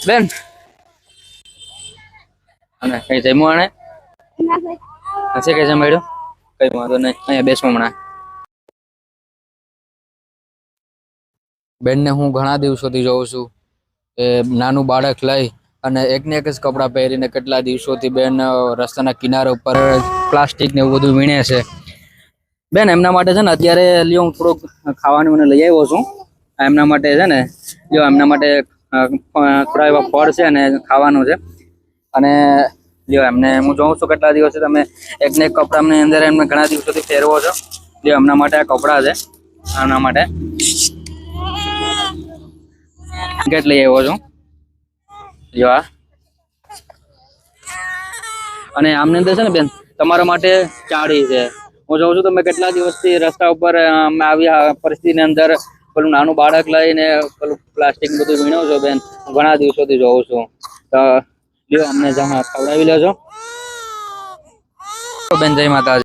બેન અને કઈ જમ્યું આણે હશે કે જમાડ્યું કઈ વાંધો નહીં અહીંયા બેસો હમણાં બેનને હું ઘણા દિવસોથી જોઉં છું એ નાનું બાળક લઈ અને એકને એક જ કપડાં પહેરીને કેટલા દિવસોથી બેન રસ્તાના કિનારા ઉપર પ્લાસ્ટિક ને એવું બધું વીણે છે બેન એમના માટે છે ને અત્યારે લ્યો હું થોડુંક ખાવાનું મને લઈ આવ્યો છું એમના માટે છે ને લ્યો એમના માટે થોડા એવા ફળ છે અને ખાવાનું છે અને લ્યો એમને હું જોઉં છું કેટલા દિવસથી તમે એકને એક કપડાની અંદર એમને ઘણા દિવસોથી પહેરવો છો લ્યો એમના માટે આ કપડાં છે આના માટે બ્લેન્કેટ લઈ આવ્યો છું લ્યો આ અને આમની અંદર છે ને બેન તમારા માટે ચાળી છે હું જોઉં છું તમે કેટલા દિવસથી રસ્તા ઉપર આવી પરિસ્થિતિની અંદર પેલું નાનું બાળક લઈને પેલું પ્લાસ્ટિક બધું વીણો છો બેન હું ઘણા દિવસોથી જોઉં છું તો લ્યો અમને ખવડાવી લેજો બેન જય માતાજી